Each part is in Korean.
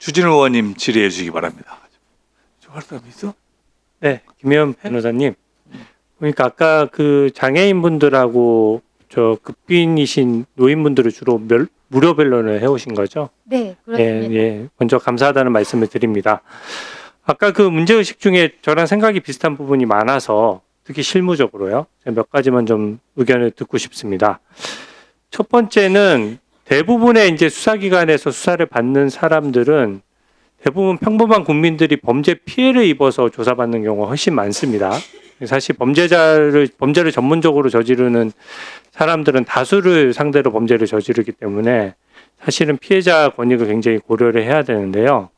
주진우 의원님 질의해 주시기 바랍니다. 할 사람 있어? 네, 김혜연 변호사님. 그러니까 아까 그 장애인분들하고 저 극빈이신 노인분들을 주로 무료 변론을 해오신 거죠? 네, 그렇습니다. 예. 먼저 감사하다는 말씀을 드립니다. 아까 그 문제의식 중에 저랑 생각이 비슷한 부분이 많아서 특히 실무적으로요. 제가 몇 가지만 좀 의견을 듣고 싶습니다. 첫 번째는 대부분의 이제 수사기관에서 수사를 받는 사람들은 대부분 평범한 국민들이 범죄 피해를 입어서 조사받는 경우가 훨씬 많습니다. 사실 범죄를 전문적으로 저지르는 사람들은 다수를 상대로 범죄를 저지르기 때문에 사실은 피해자 권익을 굉장히 고려를 해야 되는데요.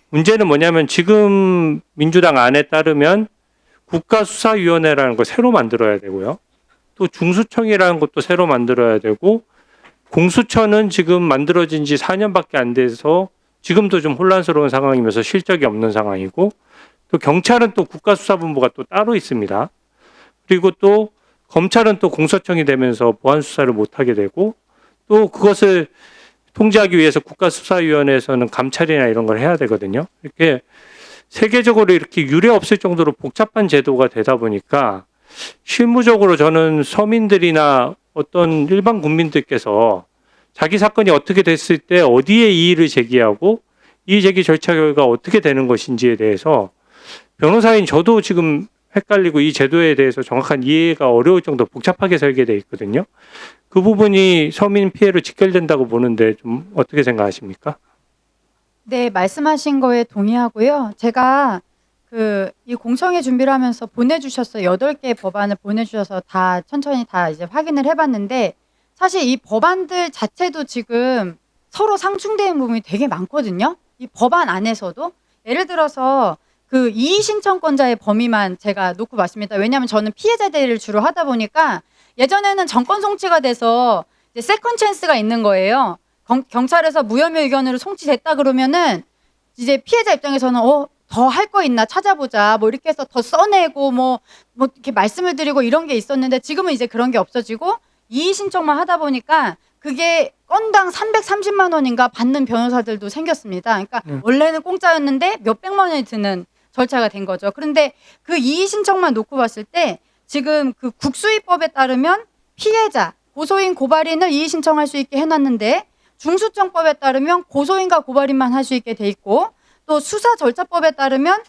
문제는 뭐냐면 지금 민주당 안에 따르면 국가수사위원회라는 걸 새로 만들어야 되고요. 또 중수청이라는 것도 새로 만들어야 되고 공수처는 지금 만들어진 지 4년밖에 안 돼서 지금도 좀 혼란스러운 상황이면서 실적이 없는 상황이고 또 경찰은 또 국가수사본부가 또 따로 있습니다. 그리고 또 검찰은 또 공소청이 되면서 보안수사를 못하게 되고 또 그것을 통제하기 위해서 국가수사위원회에서는 감찰이나 이런 걸 해야 되거든요. 이렇게 세계적으로 이렇게 유례 없을 정도로 복잡한 제도가 되다 보니까 실무적으로 저는 서민들이나 어떤 일반 국민들께서 자기 사건이 어떻게 됐을 때 어디에 이의를 제기하고 이의 제기 절차 결과 어떻게 되는 것인지에 대해서 변호사인 저도 지금 헷갈리고 이 제도에 대해서 정확한 이해가 어려울 정도 복잡하게 설계되어 있거든요. 그 부분이 서민 피해로 직결된다고 보는데 좀 어떻게 생각하십니까? 네, 말씀하신 거에 동의하고요. 제가 이 공청회 준비를 하면서 보내주셨어요. 8개 법안을 보내주셔서 다 천천히 다 이제 확인을 해봤는데 사실 이 법안들 자체도 지금 서로 상충되는 부분이 되게 많거든요. 이 법안 안에서도 예를 들어서 그 이의 신청권자의 범위만 제가 놓고 봤습니다. 왜냐하면 저는 피해자 대리를 주로 하다 보니까 예전에는 정권 송치가 돼서 이제 세컨 찬스가 있는 거예요. 경찰에서 무혐의 의견으로 송치됐다 그러면은 이제 피해자 입장에서는 더 할 거 있나 찾아보자 뭐 이렇게 해서 더 써내고 뭐 이렇게 말씀을 드리고 이런 게 있었는데 지금은 이제 그런 게 없어지고 이의 신청만 하다 보니까 그게 건당 330만 원인가 받는 변호사들도 생겼습니다. 그러니까 원래는 공짜였는데 몇백만 원이 드는 절차가 된 거죠. 그런데 그 이의 신청만 놓고 봤을 때 지금 그 국수입법에 따르면 피해자, 고소인, 고발인을 이의 신청할 수 있게 해놨는데 중수청법에 따르면 고소인과 고발인만 할 수 있게 돼 있고 또 수사절차법에 따르면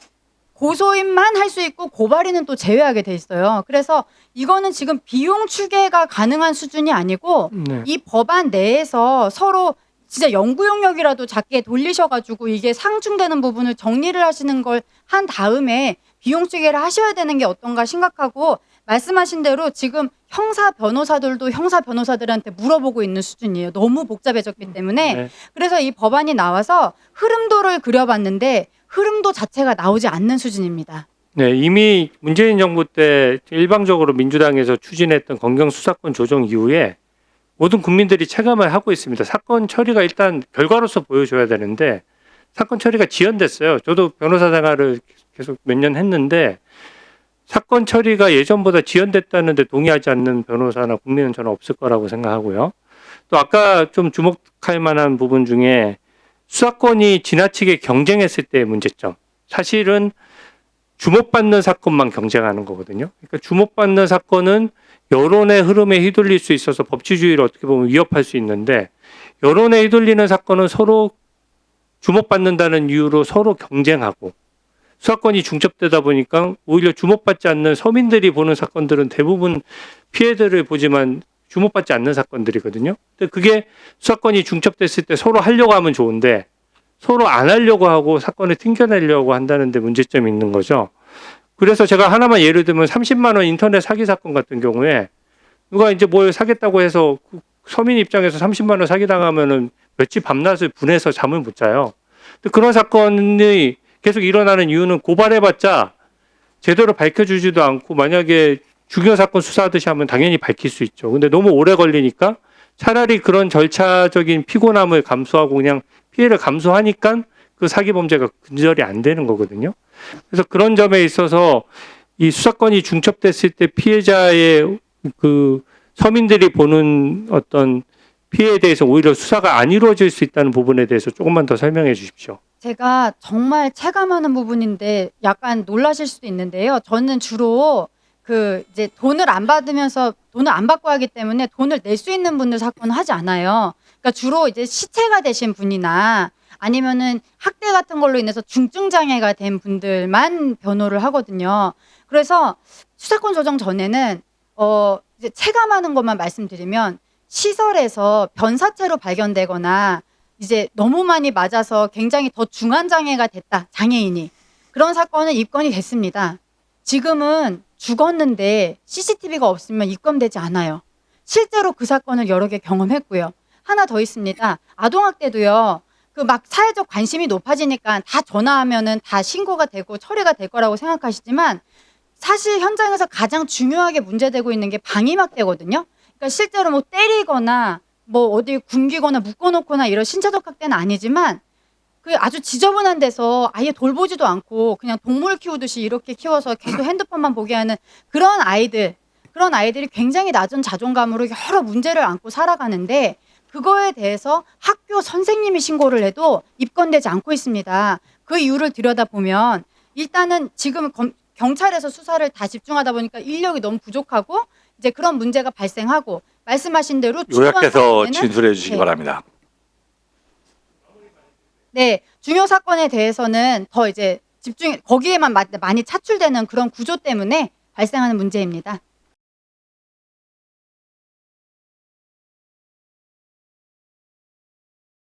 고소인만 할 수 있고 고발인은 또 제외하게 돼 있어요. 그래서 이거는 지금 비용 추계가 가능한 수준이 아니고 이 법안 내에서 서로 진짜 연구 용역이라도 작게 돌리셔가지고 이게 상충되는 부분을 정리를 하시는 걸 한 다음에 비용 추계를 하셔야 되는 게 어떤가 심각하고 말씀하신 대로 지금 형사 변호사들도 형사 변호사들한테 물어보고 있는 수준이에요. 너무 복잡해졌기 때문에. 네. 그래서 이 법안이 나와서 흐름도를 그려봤는데 흐름도 자체가 나오지 않는 수준입니다. 네, 이미 문재인 정부 때 일방적으로 민주당에서 추진했던 검경 수사권 조정 이후에 모든 국민들이 체감을 하고 있습니다. 사건 처리가 일단 결과로서 보여줘야 되는데 사건 처리가 지연됐어요. 저도 변호사 생활을 계속 몇 년 했는데 사건 처리가 예전보다 지연됐다는데 동의하지 않는 변호사나 국민은 저는 없을 거라고 생각하고요. 또 아까 좀 주목할 만한 부분 중에 수사권이 지나치게 경쟁했을 때의 문제점. 사실은 주목받는 사건만 경쟁하는 거거든요. 그러니까 주목받는 사건은 여론의 흐름에 휘둘릴 수 있어서 법치주의를 어떻게 보면 위협할 수 있는데 여론에 휘둘리는 사건은 서로 주목받는다는 이유로 서로 경쟁하고 수사권이 중첩되다 보니까 오히려 주목받지 않는 서민들이 보는 사건들은 대부분 피해들을 보지만 주목받지 않는 사건들이거든요. 근데 그게 수사권이 중첩됐을 때 서로 하려고 하면 좋은데 서로 안 하려고 하고 사건을 튕겨내려고 한다는 데 문제점이 있는 거죠. 그래서 제가 하나만 예를 들면 30만 원 인터넷 사기 사건 같은 경우에 누가 이제 뭘 사겠다고 해서 서민 입장에서 30만 원 사기당하면은 며칠 밤낮을 분해서 잠을 못 자요. 근데 그런 사건이 계속 일어나는 이유는 고발해봤자 제대로 밝혀주지도 않고 만약에 중요 사건 수사하듯이 하면 당연히 밝힐 수 있죠. 근데 너무 오래 걸리니까 차라리 그런 절차적인 피곤함을 감수하고 그냥 피해를 감수하니까 그 사기 범죄가 근절이 안 되는 거거든요. 그래서 그런 점에 있어서 이 수사권이 중첩됐을 때 피해자의 그 서민들이 보는 어떤 피해에 대해서 오히려 수사가 안 이루어질 수 있다는 부분에 대해서 조금만 더 설명해 주십시오. 제가 정말 체감하는 부분인데 약간 놀라실 수도 있는데요. 저는 주로 그 이제 돈을 안 받으면서 돈을 안 받고 하기 때문에 돈을 낼 수 있는 분들 사건은 하지 않아요. 그러니까 주로 이제 시체가 되신 분이나 아니면은 학대 같은 걸로 인해서 중증 장애가 된 분들만 변호를 하거든요. 그래서 수사권 조정 전에는 이제 체감하는 것만 말씀드리면 시설에서 변사체로 발견되거나 이제 너무 많이 맞아서 굉장히 더 중한 장애가 됐다, 장애인이. 그런 사건은 입건이 됐습니다. 지금은 죽었는데 CCTV가 없으면 입건되지 않아요. 실제로 그 사건을 여러 개 경험했고요. 하나 더 있습니다. 아동학대도요. 그 막 사회적 관심이 높아지니까 다 전화하면은 다 신고가 되고 처리가 될 거라고 생각하시지만 사실 현장에서 가장 중요하게 문제되고 있는 게 방임학대거든요. 그러니까 실제로 뭐 때리거나 뭐 어디 굶기거나 묶어놓거나 이런 신체적 학대는 아니지만 그 아주 지저분한 데서 아예 돌보지도 않고 그냥 동물 키우듯이 이렇게 키워서 계속 핸드폰만 보게 하는 그런 아이들이 굉장히 낮은 자존감으로 여러 문제를 안고 살아가는데 그거에 대해서 학교 선생님이 신고를 해도 입건되지 않고 있습니다. 그 이유를 들여다보면 일단은 지금 경찰에서 수사를 다 집중하다 보니까 인력이 너무 부족하고 이제 그런 문제가 발생하고 말씀하신 대로 요약해서 진술해 주시기 바랍니다. 네, 중요 사건에 대해서는 더 이제 거기에만 많이 차출되는 그런 구조 때문에 발생하는 문제입니다.